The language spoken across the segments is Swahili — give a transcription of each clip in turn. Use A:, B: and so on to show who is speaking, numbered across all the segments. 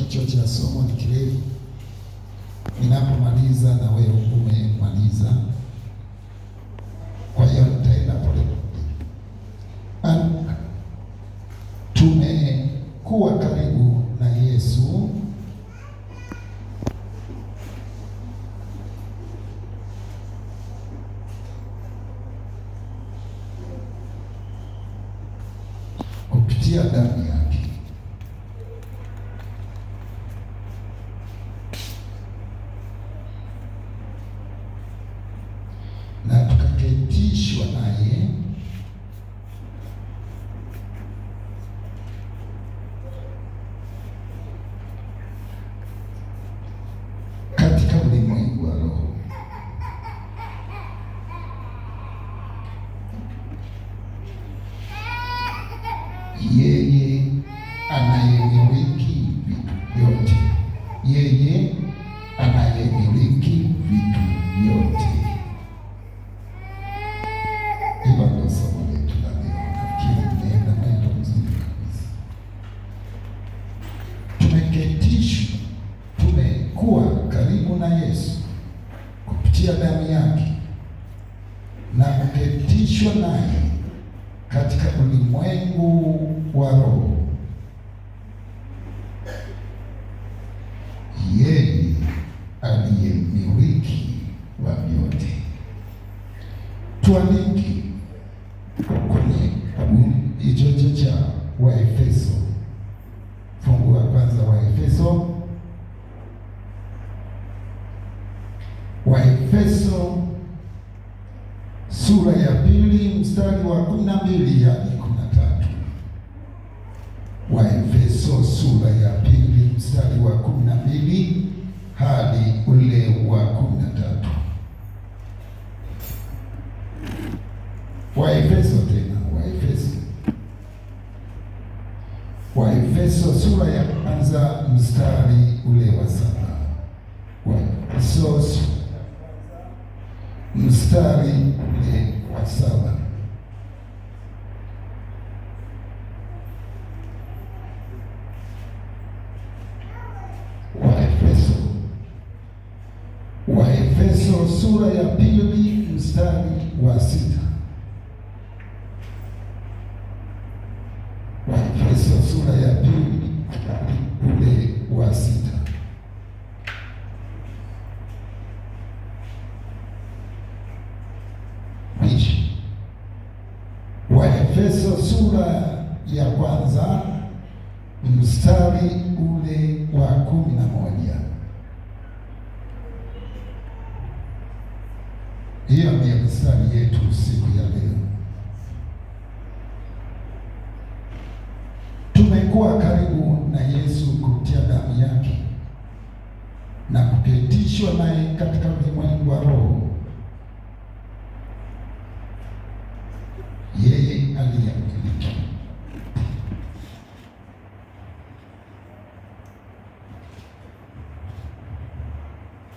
A: kichwa cha somo ni kirefu. Ninapomaliza na wewe umemaliza, kwa hiyo nitaenda pole. Tumekuwa karibu na Yesu kupitia damu yake. Na tukaketishwa naye katika ulimwengu wa roho. Yeye anayemiliki vitu vyote, yeye anayemiliki vitu vyote. Hilo ndio somo letu la leo. Nafikiri nenda mwendo mzuri kabisa. Tumeketishwa, tumekuwa karibu na Yesu kupitia damu yake na kuketishwa naye katika ulimwengu wa roho. Yeye aliyemiliki wa vyote. Tuandike kwenye kitabu hicho cha Waefeso, fungu la kwanza, Waefeso sura ya pili mstari wa 12 hadi 13. Waefeso sura ya pili mstari wa 12 hadi ule wa 13. Waefeso sura ya kwanza mstari ule wa 7. Waefeso mstari ule wa 7. Waefeso sura ya pili mstari wa 6. Waefeso sura ya pili ule wa 6. Waefeso sura ya kwanza mstari ule wa 11. Hiyo ni mstari yetu siku ya leo. Tumekuwa karibu na Yesu kupitia damu yake na kuketishwa naye katika ulimwengu wa roho. Yeye aliyemiliki.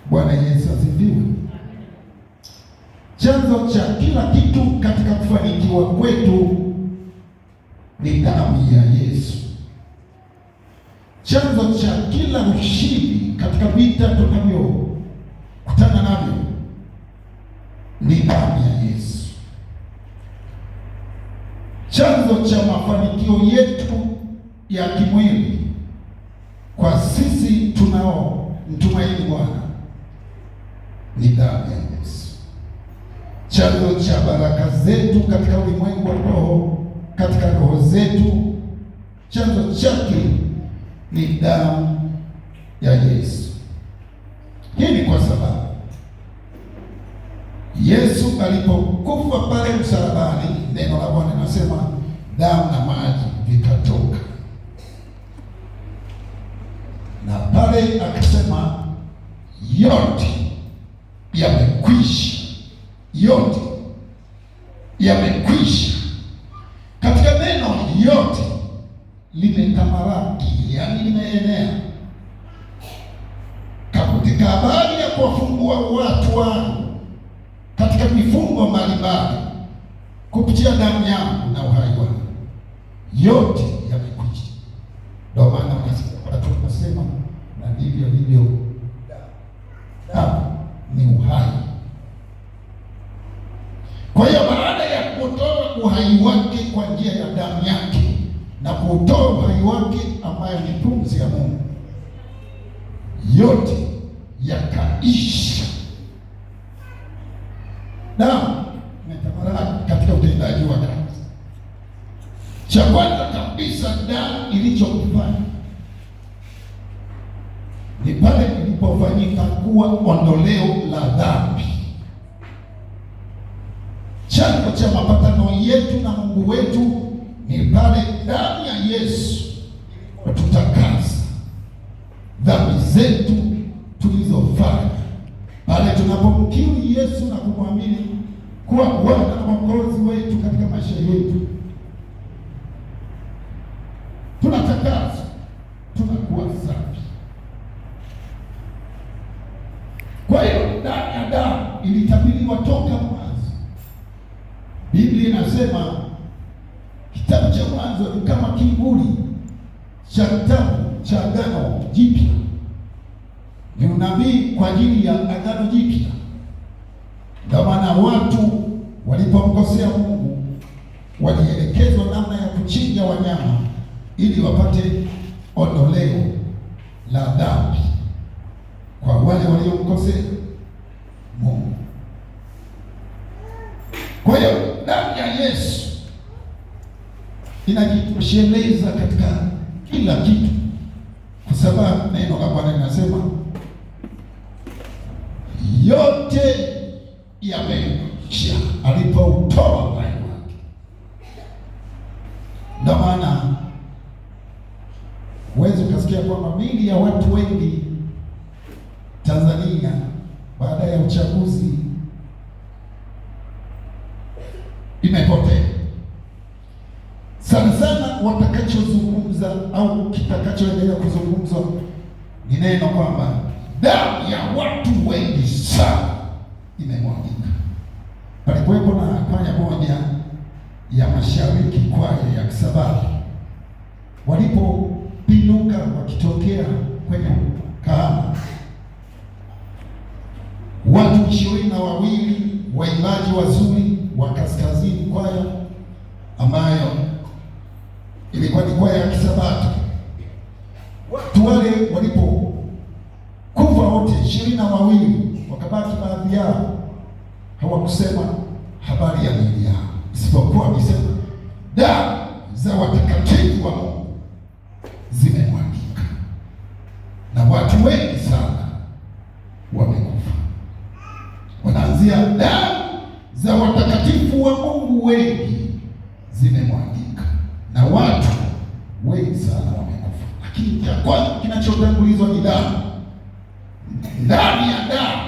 A: Bwana Yesu asifiwe. Chanzo cha kila kitu katika kufanikiwa kwetu ni damu ya Yesu. Chanzo cha kila ushindi katika vita tunavyokutana navyo ni damu ya Yesu. Chanzo cha mafanikio yetu ya kimwili kwa sisi tunao mtumaini Bwana ni damu ya Yesu. Chanzo cha baraka zetu katika ulimwengu wa roho, katika roho zetu, chanzo chake ni damu ya Yesu. Hii ni kwa sababu Yesu alipokufa pale msalabani, neno la Bwana linasema damu na maji vikatoka, na pale akasema yote yamekwisha, yote yamekwisha. Katika neno yote limetamalaki, yaani limeenea katika habari ya kuwafungua watu wangu katika vifungo mbalimbali kupitia damu yangu na uhai wangu. Yote yamekwisha. Ndio maana watu wanasema ndivyo ilivyo damu ni uhai. Kwa hiyo baada ya kutoa uhai wake kwa njia ya damu yake na kutoa uhai wake ambayo ni pumzi ya Mungu, yote yakaisha. Damu imetamalaki katika utendaji wa kazi. Cha kwanza kabisa damu ilichokufanya ni pale ilipofanyika kuwa ondoleo la dhambi. Chanzo cha mapatano yetu na Mungu wetu ni pale damu ya Yesu ilipotutakasa dhambi zetu tulizofanya, pale tunapomkiri Yesu na kumwamini kuwa Bwana na Mwokozi wetu katika maisha yetu, tunatakaswa, tunakuwa safi. Kwa hiyo ndani ya damu ilitabiriwa toka mwanzo. Biblia inasema kitabu cha Mwanzo ni kama kivuli cha kitabu cha Agano Jipya. Ni unabii kwa ajili ya Agano Jipya. Ndio maana watu walipomkosea Mungu walielekezwa namna ya kuchinja wanyama ili wapate ondoleo la dhambi kwa wale waliomkosea Mungu. Kwa hiyo damu ya Yesu inajitosheleza katika kila kitu, kwa sababu neno la Bwana linasema yote yameisha alipoutoa uhai wake. Ndio maana huwezi ukasikia kwamba miili ya watu wengi Tanzania baada ya uchaguzi imepotea. Sana sana watakachozungumza au kitakachoendelea kuzungumzwa ni neno kwamba damu ya watu wengi sana imemwagika. Palikuwepo na kwaya moja ya Mashariki, kwaya ya Kisabato, walipopinduka wakitokea kwenye Kahama, watu 22 waimbaji wazuri wa Kaskazini, kwaya ambayo ilikuwa ni kwaya ya Kisabato. Watu wale walipokufa wote 22, wakabaki baadhi yao hawakusema habari ya miili yao, isipokuwa wamesema damu za watakatifu wa Mungu zimemwagika, na watu wengi sana wamekufa. Wanaanzia damu za watakatifu wa Mungu wengi zimemwagika, na watu wengi sana wamekufa. Lakini cha kwanza kinachotangulizwa ni damu. Ndani ya damu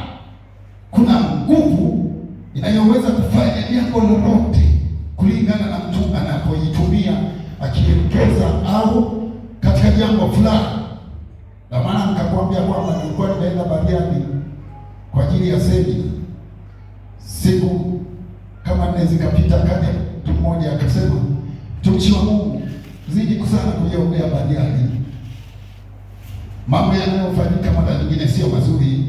A: kuna nguvu inayoweza kufanya jambo lolote kulingana na mtu anapoitumia, akielekeza au katika jambo fulani. Ndio maana nikakwambia kwamba nilikuwa nimeenda Bariadi kwa ajili ya semina. Siku kama 4 zikapita, kaja mtu mmoja akasema, mtumishi wa Mungu, zidi kusana kuiombea Bariadi. Mambo yanayofanyika mara nyingine sio mazuri.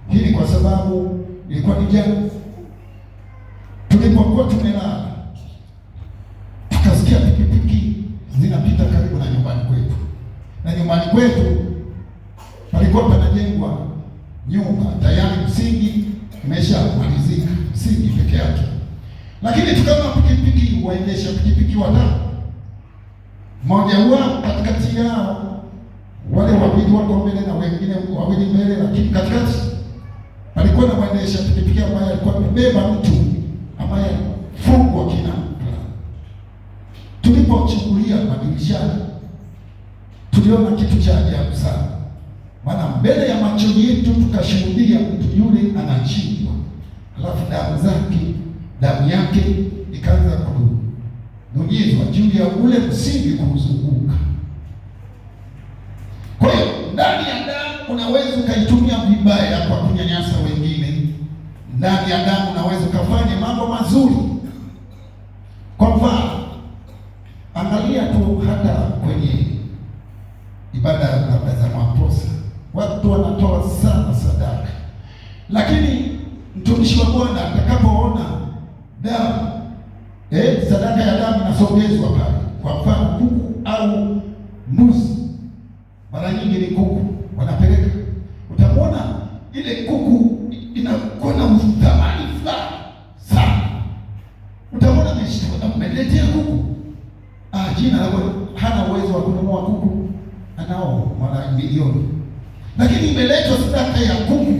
A: Hili kwa sababu ilikuwa ni jana tulipokuwa tumelala, tukasikia pikipiki zinapita karibu na nyumbani kwetu, na nyumbani kwetu palikuwa panajengwa nyumba tayari, msingi umeshamalizika, msingi peke yake. Lakini tukaona pikipiki, waendesha pikipiki watano, mmoja wao katikati yao, wale wawili wako mbele na wengine wawili mbele, lakini katikati alikuwa na mwendesha pikipiki ambaye alikuwa amebeba mtu ambaye fungwa kina. Tulipochungulia madirishani, tuliona kitu cha ajabu sana, maana mbele ya macho yetu tukashuhudia mtu yule anachinjwa, alafu damu yake ikaanza kunyunyizwa juu ya ule msingi kuzunguka. Kwa hiyo ndani ya damu unaweza ukaitumia vibaya kwa kunyanyasa wengine. Ndani ya damu unaweza ukafanya mambo mazuri. Kwa mfano, angalia tu hata kwenye ibada labda za maposa, watu Lakini mtumishi wa Bwana atakapoona damu, sadaka ya damu inasogezwa pale, kwa mfano kuku au mbuzi, mara nyingi ni kuku wanapeleka, utamwona ile kuku inakuwa na uthamani fulani sana. Utamwona ameletea kuku, jina la Bwana, hana uwezo wa kununua kuku, anao mara milioni, lakini imeletwa sadaka ya kuku,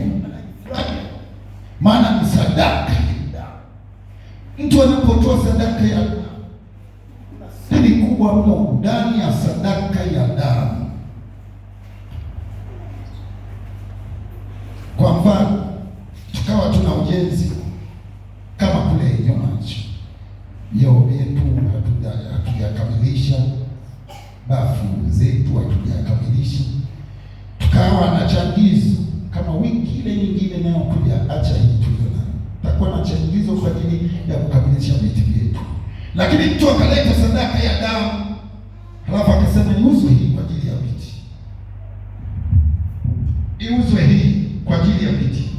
A: maana ni sadaka. Mtu anapotoa sadaka ya damu, siri kubwa mno ndani ya sadaka ya damu. Kwa mfano, tukawa tuna ujenzi kama kule Nyomachi, vyoo vyetu hatujakamilisha, bafu zetu hatujakamilisha, tukawa na changizo kama wiki ile nyingine inayokuja, acha hii tuliona, takuwa na changizo kwa ajili ya kukamilisha vitu vyetu. Lakini mtu akaleta sadaka ya damu, halafu akasema niuzwe hii kwa ajili ya viti, iuzwe hii kwa ajili ya viti,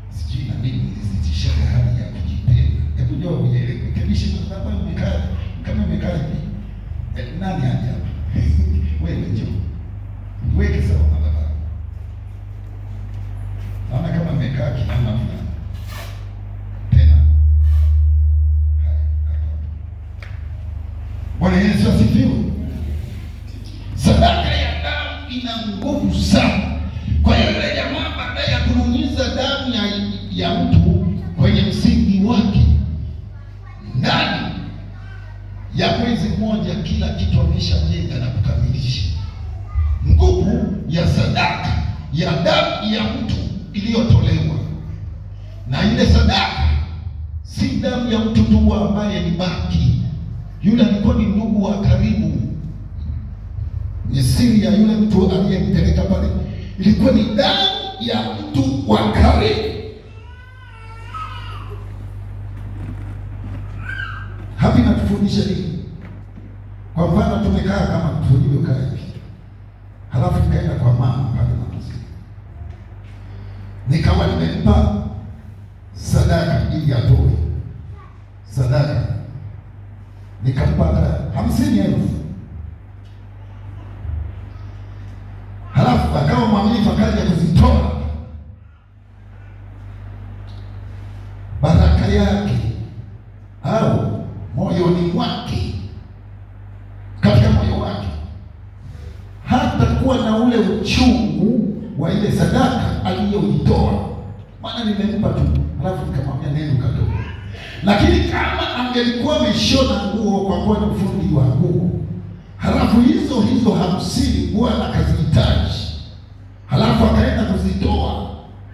A: sijui na nini, nilizitisha hali ya kujipenda. Hebu njoo urekebishe hapa, umekaa kama umekaa hivi, nani aje hapa? Wewe njoo weke sawa na baba, naona kama umekaa kinama fulani tena. Bwana Yesu asifiwe. Sadaka ya damu ina nguvu sana. Kwa hiyo yule jamaa baada ya kunyunyiza damu ya mtu kwenye msingi wake, ndani ya mwezi mmoja kila kitu ameshajenga na kukamilisha. Nguvu ya sadaka ya damu ya mtu iliyotolewa, na ile sadaka si damu ya mtu tu ambaye ni baki, yule alikuwa ni ndugu wa karibu, ni siri ya yule mtu aliyempeleka pale, ilikuwa ni damu ya mtu wa karibu. Hapa inatufundisha nini? Kwa mfano, tumekaa kama tulivyokaa hivi, halafu nikaenda kwa mama pale mamazi, nikawa nimempa sadaka ili atoe sadaka, nikampa 50,000, halafu akawa mwaminifu, akaja kuzitoa. Baraka yake au moyoni mwake, katika moyo wake hatakuwa na ule uchungu wa ile sadaka aliyoitoa, maana nimempa tu, halafu nikamwambia neno kadogo. Lakini kama angelikuwa ameshona nguo, kwa kuwa ni fundi wa nguo, halafu hizo 50 Bwana akazihitaji, halafu akaenda kuzitoa,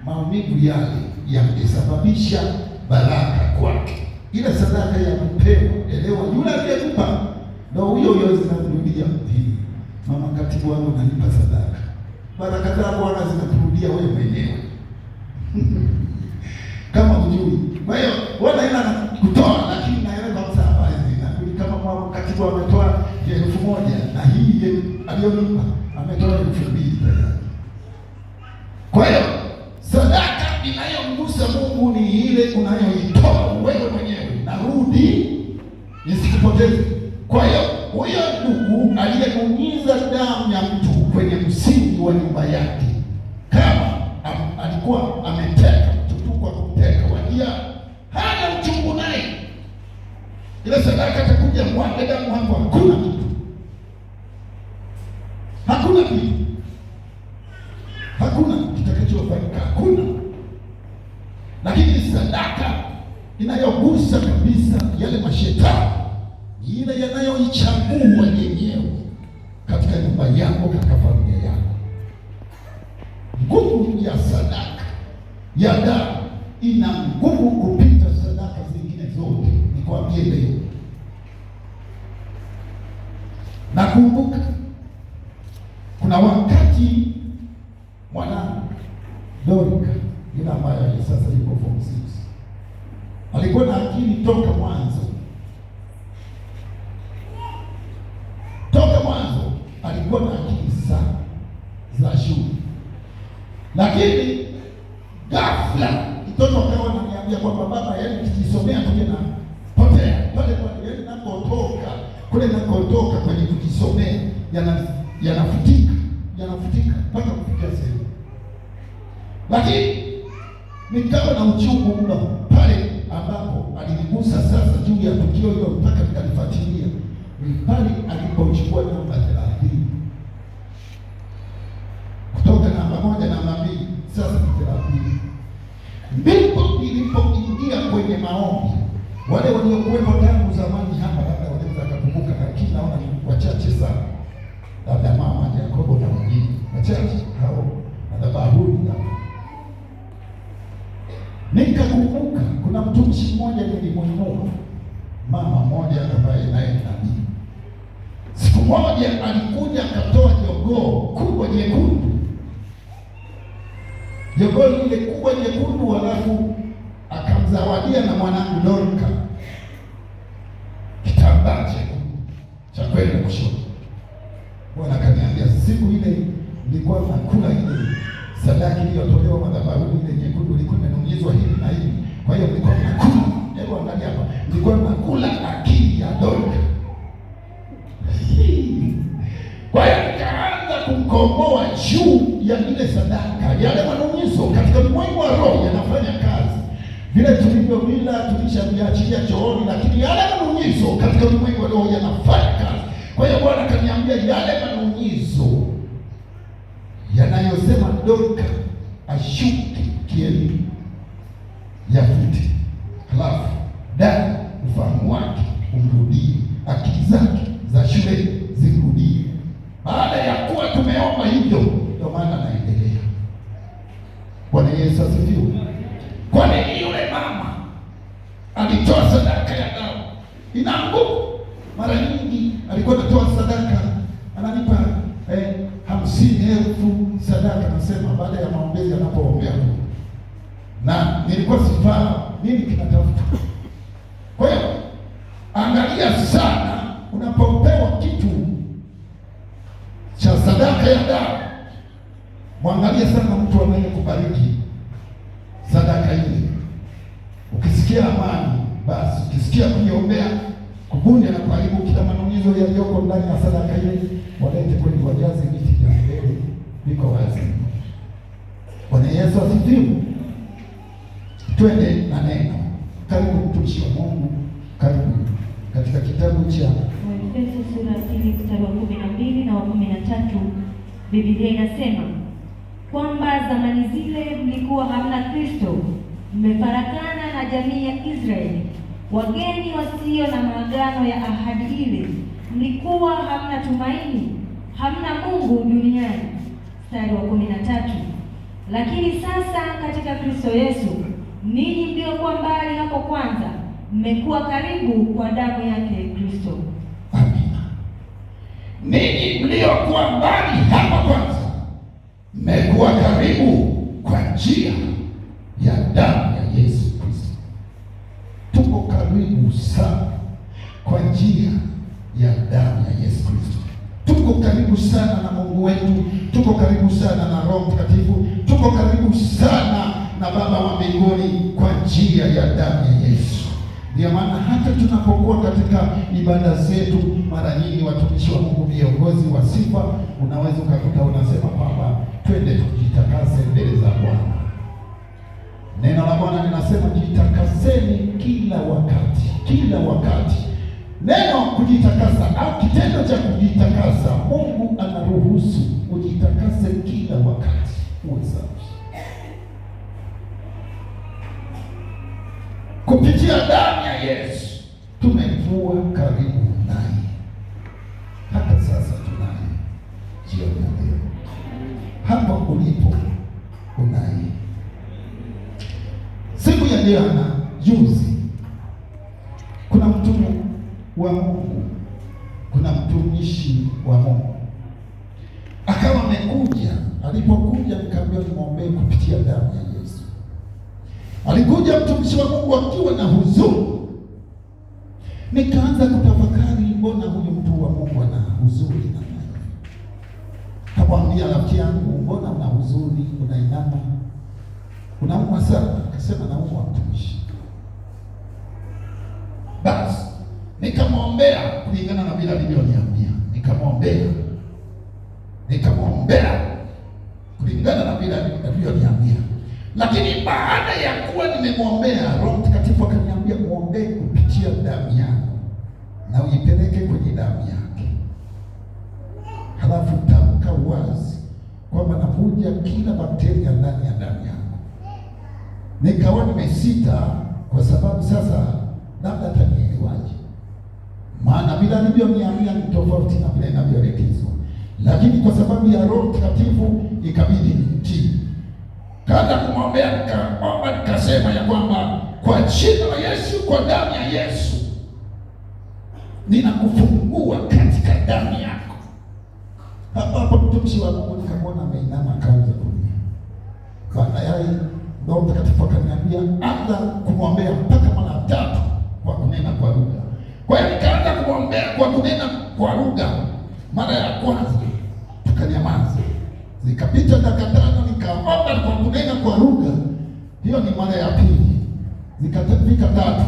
A: maumivu yale yangesababisha baraka kwake. Ile sadaka ya kupewa, elewa, yule aliyekupa ndio huyo zinakurudia. Hii mama katibu wangu ananipa sadaka, baraka zako Bwana zinakurudia wewe mwenyewe kama hujui. Kwa hiyo Bwana ila kutoa, lakini naelewa msamaha hizi, kama mama katibu ametoa 1,000 na hii aliyonipa ametoa 2,000 tayari. Kwa hiyo sadaka inayomgusa Mungu ni ile unayoitoa wewe mwenyewe. Narudi nisikupoteze. Kwa hiyo huyo ndugu aliyenyunyiza damu ya mtu kwenye msingi wa nyumba yake, kama alikuwa ameteka mtu tu kwa kumteka, wajia hana uchungu naye, ile sadaka atakuja mwage damu hapo, hakuna kitu, hakuna kitu, hakuna kitakachofanyika, hakuna. Lakini sadaka inayogusa kabisa yale mashetani, ile yanayoichagua yenyewe katika nyumba yako, katika familia yako. Nguvu ya sadaka ya damu ina nguvu kupita sadaka zingine zote. Nikwambie leo, nakumbuka kuna wakati mwanangu Dorika, yule ambaye sasa yuko form 6, alikuwa na akili toka mwanzo. Alikuwa na akili sana za shule, lakini ghafla kwamba baba, yaani nikijisomea kule na potea pale pale, yaani nakotoka kule nakotoka kwenye kujisomea yanafutika mpaka kufikia sehemu. Lakini nikawa na uchungu mno pale ambapo alinigusa sasa juu ya tukio hilo, mpaka nikalifuatilia pale alipochukua namba 30 kutoka namba 1 namba 2 sasa 30. Ndipo nilipoingia kwenye maombi. Wale waliokuwepo tangu zamani hapa labda wanaweza kukumbuka, lakini naona ni wachache sana, labda mama Yakobo na wengine wachache hao madhabahuni hapa. Nikakumbuka kuna mtumishi mmoja nilimwinua, mama mmoja ambaye naye nabii. Siku moja alikuja akatoa jogoo kubwa jekundu, jogoo lile kubwa jekundu, halafu akamzawadia na mwanangu Dorka kitambaa chekundu cha kwenda kushoto. Bwana akaniambia siku ile nilikuwa nakula ile sadaka iliyotolewa madhabahuni, ile nyekundu ilikuwa imenunyizwa hivi na hivi. Kwa hiyo nilikuwa nakula, hebu angalia hapa, nilikuwa nakula akili ya Dorka. Kwa hiyo nikaanza kumkomboa juu ya ile sadaka. Yale manunyizo katika ulimwengu wa roho yanafanya kazi. Vile tulivyovila tulishaviachilia chooni, lakini yale manunyizo katika ulimwengu wa roho yanafanya kazi. Kwa hiyo Bwana akaniambia yale manunyizo yanayosema Dorka ashuke kielimu yafute, halafu ndani ufahamu wake umrudie, akili zake za shule zirudie. Baada ya kuwa tumeomba hivyo, ndio maana naendelea. Bwana Yesu asifiwe. Kwa nini yule mama alitoa sadaka ya dawa? Ina nguvu. Mara nyingi alikuwa anatoa sadaka, ananipa 50,000 sadaka, nasema baada ya maombezi anapoombea, na nilikuwa sifahamu nini kinatafuta. Kwa hiyo angalia sana unapopewa kitu cha sadaka ya dawa, mwangalie sana mtu anayekubariki sadaka ile. Ukisikia amani, basi ukisikia kuiombea kubunja na kuharibu kila manunyizo yaliyoko ndani ya sadaka ile, walete kweli, wajaze viti vya mbele, viko wazi. Bwana Yesu asifiwe. Twende na neno. Karibu mtumishi wa Mungu, karibu katika kitabu cha
B: Efeso sura 2 mstari wa 12 na wa 13. Biblia inasema kwamba zamani zile mlikuwa hamna Kristo, mmefarakana na jamii ya Israeli, wageni wasio na maagano ya ahadi ile, mlikuwa hamna tumaini, hamna Mungu duniani. Mstari wa 13. Lakini sasa katika Kristo Yesu, ninyi mliokuwa mbali hapo kwanza, mmekuwa karibu kwa damu yake Kristo.
A: Amina. Ninyi mliokuwa mbali hapo kwanza, mmekuwa karibu kwa njia ya damu ya Yesu Kristo. Tuko karibu sana kwa njia ya damu ya Yesu Kristo. Tuko karibu sana na Mungu wetu, tuko karibu sana na Roho Mtakatifu, tuko karibu sana na Baba wa mbinguni kwa njia ya damu ya Yesu. Ndio maana hata tunapokuwa katika ibada zetu, mara nyingi watumishi wa Mungu, viongozi wa sifa, unaweza ukakuta unasema kwamba twende tujitakase mbele za Bwana. Neno la Bwana linasema jitakaseni kila wakati, kila wakati. Neno kujitakasa au kitendo cha kujitakasa, Mungu anaruhusu ujitakase kila wakati, uwe safi kupitia damu ya Yesu. Tumekuwa karibu naye, hata sasa tunaye. Jioni ya leo hapo ulipo unaye. Siku ya jana juzi, kuna mtume wa Mungu, kuna mtumishi wa Mungu akawa amekuja. Alipokuja nikamwambia nimwombee kupitia damu ya Yesu. Alikuja mtumishi wa Mungu akiwa na huzuni. Nikaanza kutafakari, mbona huyu mtu wa Mungu ana huzuni na nani? Kamwambia rafiki yangu, mbona una huzuni, unainama, unaumwa sana? Akasema naumwa mtumishi. Basi nikamwombea kulingana na vile alivyoniambia, nikamwombea kulingana na vile alivyoniambia. Lakini baada ya kuwa nimemwombea, Roho Mtakatifu akaniambia muombee kupitia damu yako na uipeleke kwenye damu yake, halafu tamka wazi kwamba navuja kila bakteria ndani ya damu yako. Nikawa nimesita kwa sababu sasa labda atanielewaje, maana vile alivyoniambia ni tofauti na vile inavyoelekezwa, lakini kwa sababu ya Roho Mtakatifu ikabidi nitii. Kaanza kumwombea, nikaomba, nikasema ya kwamba kwa jina la Yesu, kwa damu ya Yesu ninakufungua katika damu yako. Hapa mtumishi wa Mungu nikamwona ameinama, akaanza kulia. Baadaye Roho Mtakatifu akaniambia anza kumwombea mpaka mara 3 kwa kunena kwa lugha. Kwa hiyo nikaanza kumwombea kwa kunena kwa lugha. Mara ya kwanza tukanyamaza, zikapita dakika 5, nikaomba kwa kunena kwa lugha. Hiyo ni mara ya pili. Zikafika 3,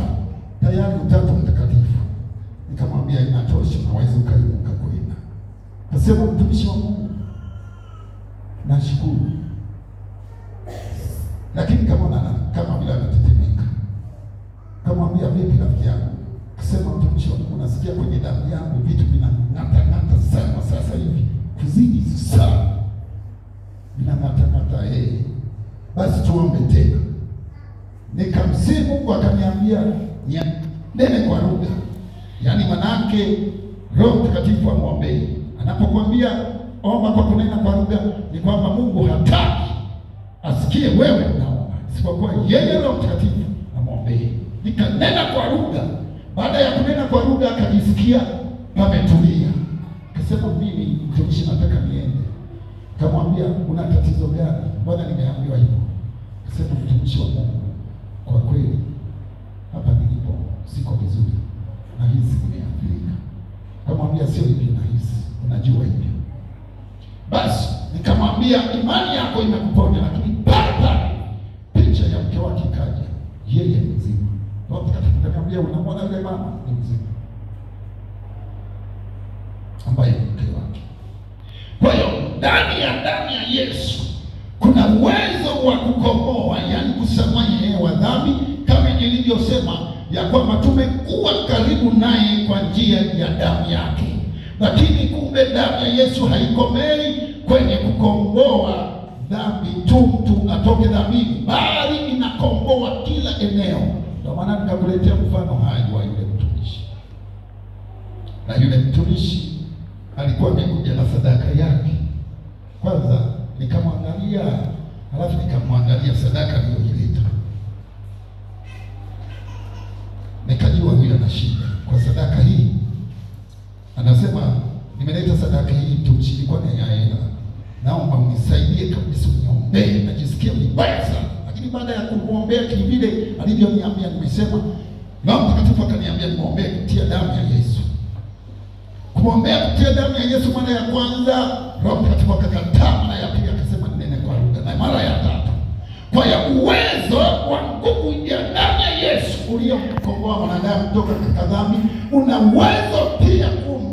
A: tayari Utatu Mtakatifu. Nikamwambia inatosha, unaweza ukainuka kwenda. Nasema mtumishi wa Mungu, nashukuru, lakini kama vile anatetemeka. Kamwambia vipi rafiki yangu? Kasema mtumishi wa Mungu, nasikia kwenye damu yangu vitu vinang'ata sana sasa hivi, kuzidi sana vinang'ata. Basi tuombe tena. Nikamsihi Mungu, akaniambia nene kwa lugha. Yaani manake Roho Mtakatifu amwombee. Anapokuambia omba kwa kunena kwa lugha, ni kwamba Mungu hataki asikie wewe unaomba, isipokuwa yeye Roho Mtakatifu amwombee. Nikanena kwa lugha. Baada ya kunena kwa lugha akajisikia pametulia. Akasema mimi mtumishi, nataka niende. Kamwambia una tatizo gani? Mbona nimeambiwa hivyo? Akasema mtumishi wa Mungu, kwa kweli hapa nilipo siko vizuri, nahisi nimeathirika. Kamwambia sio hivi nahisi, unajua hivyo. Basi nikamwambia imani yako imekuponya, lakini papa picha ya mke wake ikaja, yeye ni mzima. Roho Mtakatifu akaniambia unamwona yule mama ni mzima, ambaye ni mke wake. Kwa hiyo ndani ya damu ya Yesu kuna uwezo wa kukomboa, yaani kusamehe wa dhambi, kama nilivyosema ya kwamba tumekuwa karibu naye kwa njia ya damu yake. Lakini kumbe damu ya Yesu haikomei kwenye kukomboa dhambi tu mtu atoke dhambini, bali inakomboa kila eneo. Ndio maana nikakuletea mfano hai wa yule mtumishi. Na yule mtumishi alikuwa amekuja na sadaka yake. Kwanza nikamwangalia, halafu nikamwangalia sadaka aliyoileta. Nikajua huyu ana shida kwa sadaka hii. Anasema nimeleta sadaka hii mtumishi, ilikuwa ni ya hela. Naomba unisaidie kabisa, uniombee, najisikia vibaya sana. Lakini baada ya kumwombea kivile alivyoniambia, nimesema Roho Mtakatifu akaniambia nimwombee kutia damu ya Yesu. Kumwombea kutia damu ya Yesu mara ya kwanza, Roho Mtakatifu akakataa. Mara ya pili akasema nene kwa lugha, na mara ya 3. Kwa hiyo uwezo wa nguvu ya damu ya Yesu uliomkomboa mwanadamu kutoka katika dhambi una uwezo